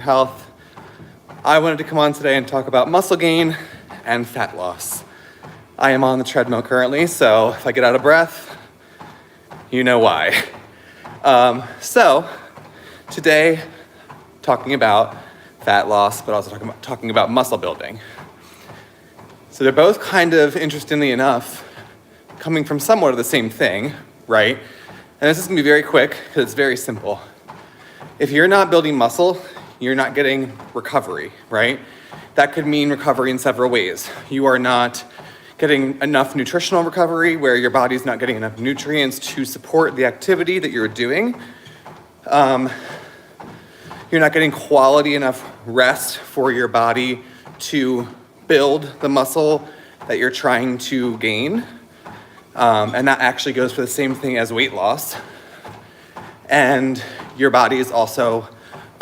Health. I wanted to come on today and talk about muscle gain and fat loss. I am on the treadmill currently, so if I get out of breath, you know why. So today, talking about fat loss, but also talking about muscle building. So they're both kind of, interestingly enough, coming from somewhat of the same thing, right? And this is gonna be very quick because it's very simple. If you're not building muscle, you're not getting recovery, right? That could mean recovery in several ways. You are not getting enough nutritional recovery where your body's not getting enough nutrients to support the activity that you're doing. You're not getting quality enough rest for your body to build the muscle that you're trying to gain. And that actually goes for the same thing as weight loss. And your body is also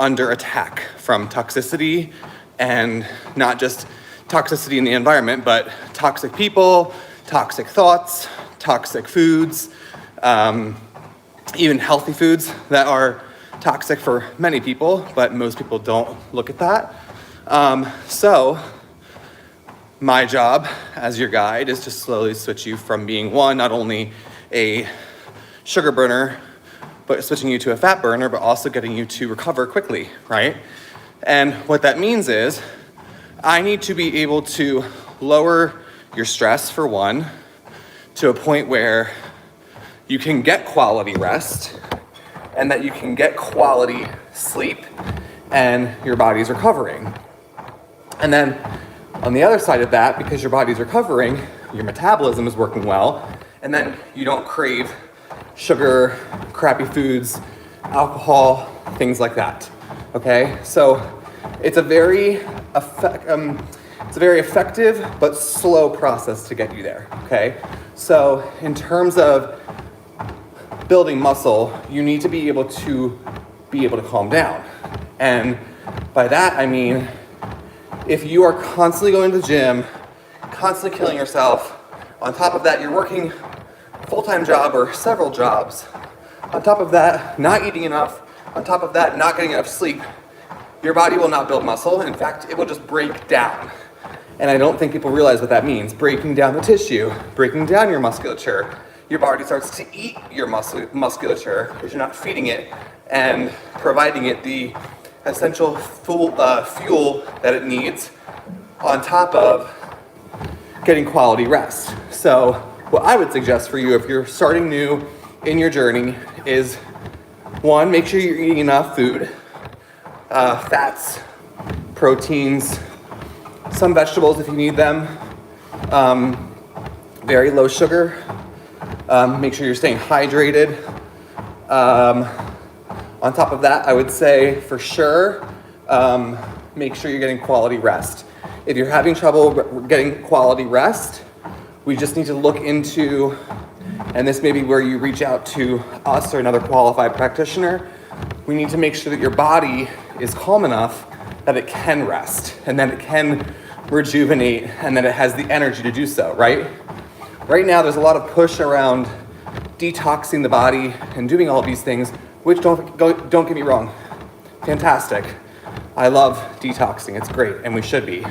under attack from toxicity, and not just toxicity in the environment, but toxic people, toxic thoughts, toxic foods, even healthy foods that are toxic for many people, but most people don't look at that. So my job as your guide is to slowly switch you from being not only a sugar burner, but switching you to a fat burner, but also getting you to recover quickly, right? And what that means is I need to be able to lower your stress, for one, to a point where you can get quality rest and that you can get quality sleep and your body's recovering. And then on the other side of that, because your body's recovering, your metabolism is working well, and then you don't crave sugar, crappy foods, alcohol, things like that, okay? So it's a very effective but slow process to get you there, okay? So in terms of building muscle, you need to be able to calm down. And by that, I mean, if you are constantly going to the gym, constantly killing yourself, on top of that, you're working full-time job or several jobs. On top of that, not eating enough. On top of that, not getting enough sleep. Your body will not build muscle. In fact, it will just break down. And I don't think people realize what that means. Breaking down the tissue, breaking down your musculature. Your body starts to eat your musculature because you're not feeding it and providing it the essential fuel that it needs on top of getting quality rest. So what I would suggest for you if you're starting new in your journey is, one, make sure you're eating enough food, fats, proteins, some vegetables if you need them, very low sugar, make sure you're staying hydrated. On top of that, I would say for sure, make sure you're getting quality rest. If you're having trouble getting quality rest, we just need to look into, and this may be where you reach out to us or another qualified practitioner, we need to make sure that your body is calm enough that it can rest and that it can rejuvenate and that it has the energy to do so, right? Right now, there's a lot of push around detoxing the body and doing all these things, which don't get me wrong, fantastic. I love detoxing, it's great, and we should be,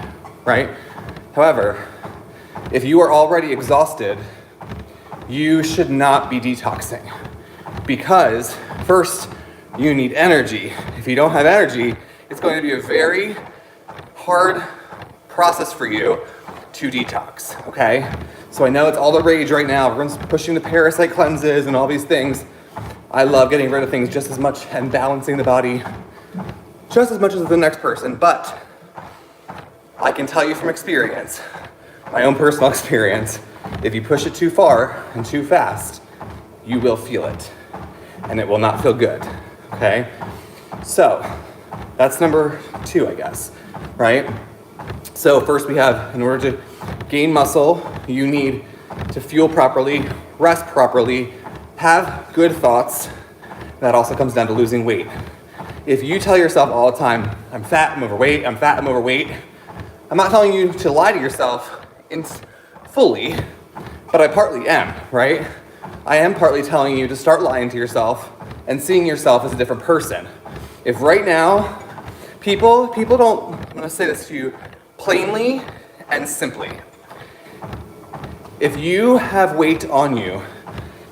right? However, if you are already exhausted, you should not be detoxing because first, you need energy. If you don't have energy, it's going to be a very hard process for you to detox, okay? So I know it's all the rage right now. Everyone's pushing the parasite cleanses and all these things. I love getting rid of things just as much and balancing the body just as much as the next person, but I can tell you from experience, my own personal experience, if you push it too far and too fast, you will feel it, and it will not feel good, okay? So, that's number 2, I guess, right? So first we have, in order to gain muscle, you need to fuel properly, rest properly, have good thoughts. That also comes down to losing weight. If you tell yourself all the time, I'm fat, I'm overweight, I'm fat, I'm overweight, I'm not telling you to lie to yourself fully, but I partly am, right? I am partly telling you to start lying to yourself and seeing yourself as a different person. If right now People don't, I'm gonna say this to you plainly and simply. If you have weight on you,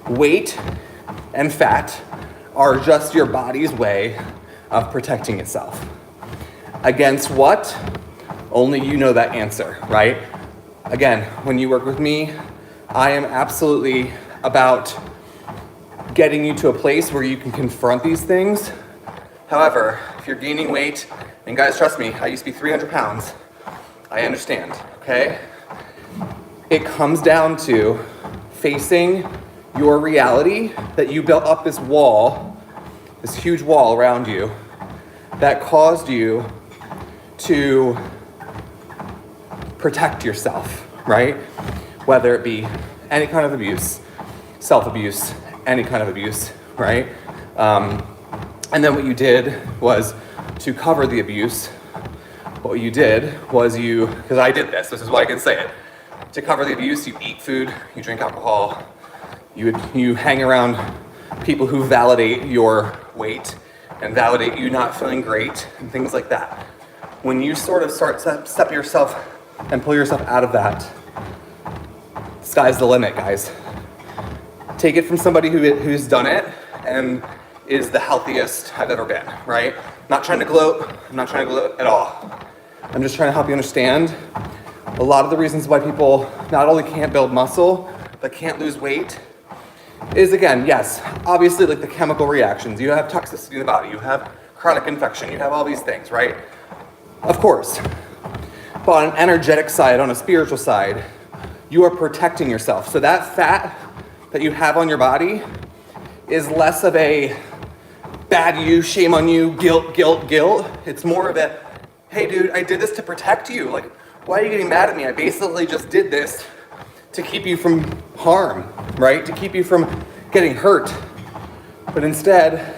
weight and fat are just your body's way of protecting itself. Against what? Only you know that answer, right? Again, when you work with me, I am absolutely about getting you to a place where you can confront these things. However, if you're gaining weight, and guys, trust me, I used to be 300 pounds. I understand, okay? It comes down to facing your reality that you built up this wall, this huge wall around you that caused you to protect yourself, right? Whether it be any kind of abuse, self-abuse, any kind of abuse, right? And then what you did was to cover the abuse. What you did was because I did this is why I can say it. To cover the abuse, you eat food, you drink alcohol, you hang around people who validate your weight and validate you not feeling great and things like that. When you sort of start to step yourself and pull yourself out of that, sky's the limit, guys. Take it from somebody who's done it and is the healthiest I've ever been, right? Not trying to gloat, I'm not trying to gloat at all. I'm just trying to help you understand a lot of the reasons why people not only can't build muscle, but can't lose weight is, again, yes, obviously like the chemical reactions. You have toxicity in the body, you have chronic infection, you have all these things, right? Of course. But on an energetic side, on a spiritual side, you are protecting yourself. So that fat that you have on your body is less of a bad you, shame on you, guilt. It's more of a, hey dude, I did this to protect you. Like, why are you getting mad at me? I basically just did this to keep you from harm, right? To keep you from getting hurt. But instead,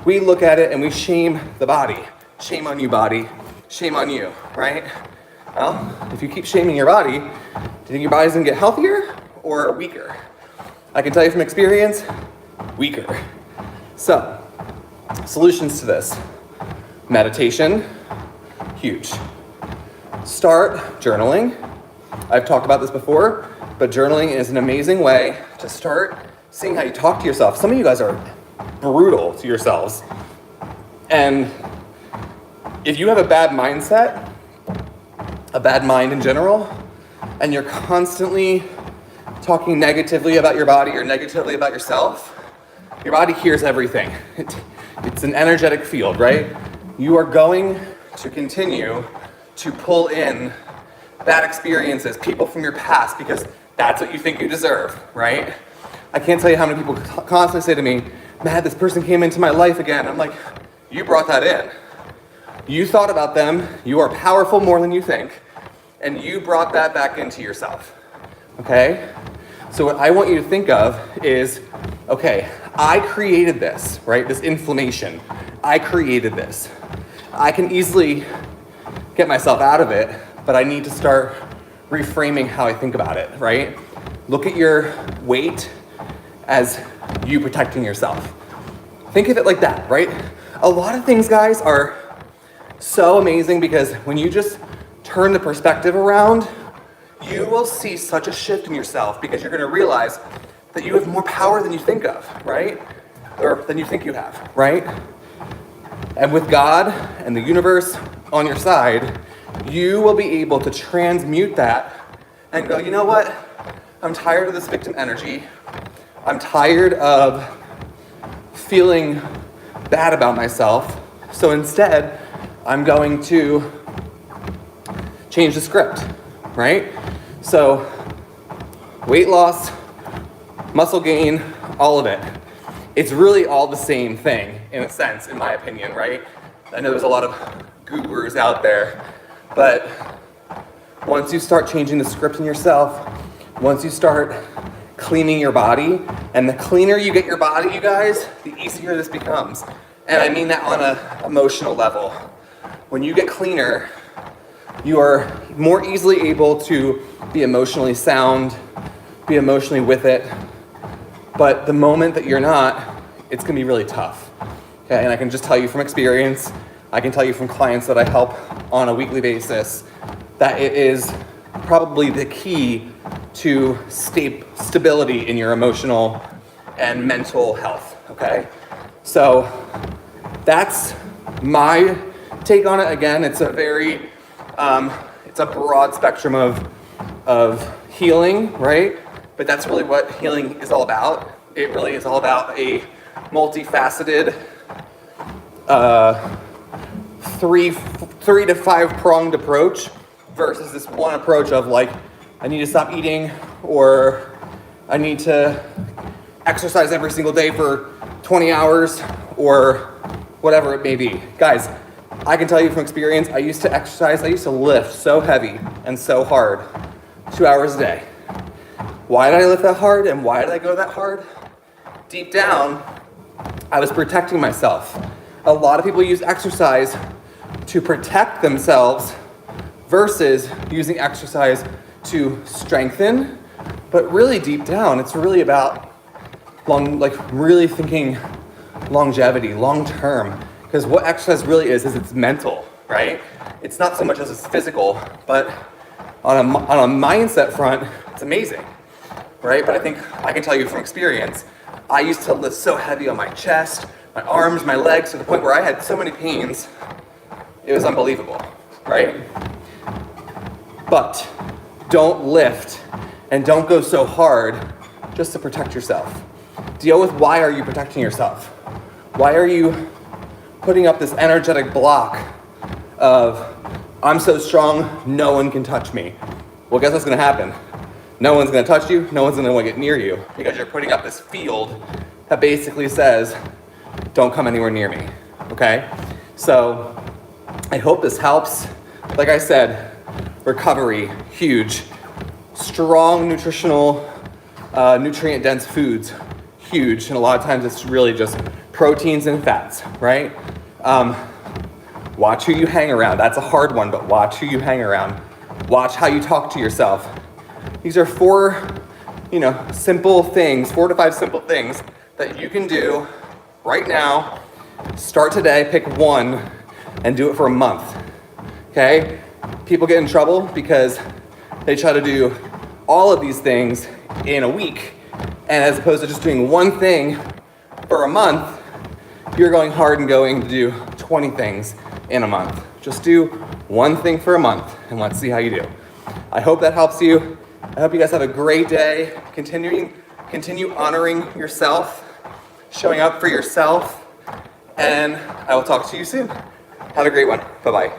we look at it and we shame the body. Shame on you, body. Shame on you, right? Well, if you keep shaming your body, do you think your body's gonna get healthier or weaker? I can tell you from experience, weaker. So, solutions to this. Meditation, huge. Start journaling. I've talked about this before, but journaling is an amazing way to start seeing how you talk to yourself. Some of you guys are brutal to yourselves. And if you have a bad mindset, a bad mind in general, and you're constantly talking negatively about your body or negatively about yourself, your body hears everything. It's an energetic field, right? You are going to continue to pull in bad experiences, people from your past, because that's what you think you deserve, right? I can't tell you how many people constantly say to me, Matt, this person came into my life again. I'm like, you brought that in. You thought about them, you are powerful more than you think, and you brought that back into yourself, okay? So what I want you to think of is, okay, I created this, right? This inflammation, I created this. I can easily get myself out of it, but I need to start reframing how I think about it, right? Look at your weight as you protecting yourself. Think of it like that, right? A lot of things, guys, are so amazing because when you just turn the perspective around, you will see such a shift in yourself because you're gonna realize that you have more power than you think of, right? Or than you think you have, right? And with God and the universe on your side, you will be able to transmute that and go, you know what? I'm tired of this victim energy. I'm tired of feeling bad about myself. So instead, I'm going to change the script, right? So weight loss, muscle gain, all of it. It's really all the same thing in a sense, in my opinion, right? I know there's a lot of gurus out there, but once you start changing the script in yourself, once you start cleaning your body, and the cleaner you get your body, you guys, the easier this becomes. And I mean that on an emotional level. When you get cleaner, you are more easily able to be emotionally sound, be emotionally with it. But the moment that you're not, it's gonna be really tough. Okay, and I can just tell you from experience, I can tell you from clients that I help on a weekly basis that it is probably the key to stability in your emotional and mental health, okay? So that's my take on it. Again, it's a very, it's a broad spectrum of healing, right? But that's really what healing is all about. It really is all about a multifaceted, three to five pronged approach versus this one approach of like, I need to stop eating, or I need to exercise every single day for 20 hours, or whatever it may be. Guys, I can tell you from experience, I used to exercise, I used to lift so heavy and so hard, 2 hours a day. Why did I lift that hard and why did I go that hard? Deep down, I was protecting myself. A lot of people use exercise to protect themselves versus using exercise to strengthen. But really deep down, it's really about really thinking longevity, long term. Because what exercise really is it's mental, right? It's not so much as it's physical, but on a mindset front, it's amazing, right? But I think I can tell you from experience, I used to lift so heavy on my chest, my arms, my legs, to the point where I had so many pains, it was unbelievable, right? But don't lift and don't go so hard just to protect yourself. Deal with why are you protecting yourself? Why are you putting up this energetic block of, I'm so strong, no one can touch me? Well, guess what's gonna happen? No one's gonna touch you, no one's gonna wanna get near you, because you're putting up this field that basically says, don't come anywhere near me, okay? So I hope this helps. Like I said, recovery, huge. Strong nutritional, nutrient-dense foods, huge. And a lot of times it's really just proteins and fats, right? Watch who you hang around. That's a hard one, but watch who you hang around. Watch how you talk to yourself. These are 4 simple things, 4 to 5 simple things that you can do right now. Start today, pick one, and do it for a month, okay? People get in trouble because they try to do all of these things in a week, and as opposed to just doing one thing for a month, you're going hard and going to do 20 things in a month. Just do one thing for a month, and let's see how you do. I hope that helps you. I hope you guys have a great day. Continue honoring yourself, showing up for yourself, and I will talk to you soon. Have a great one. Bye-bye.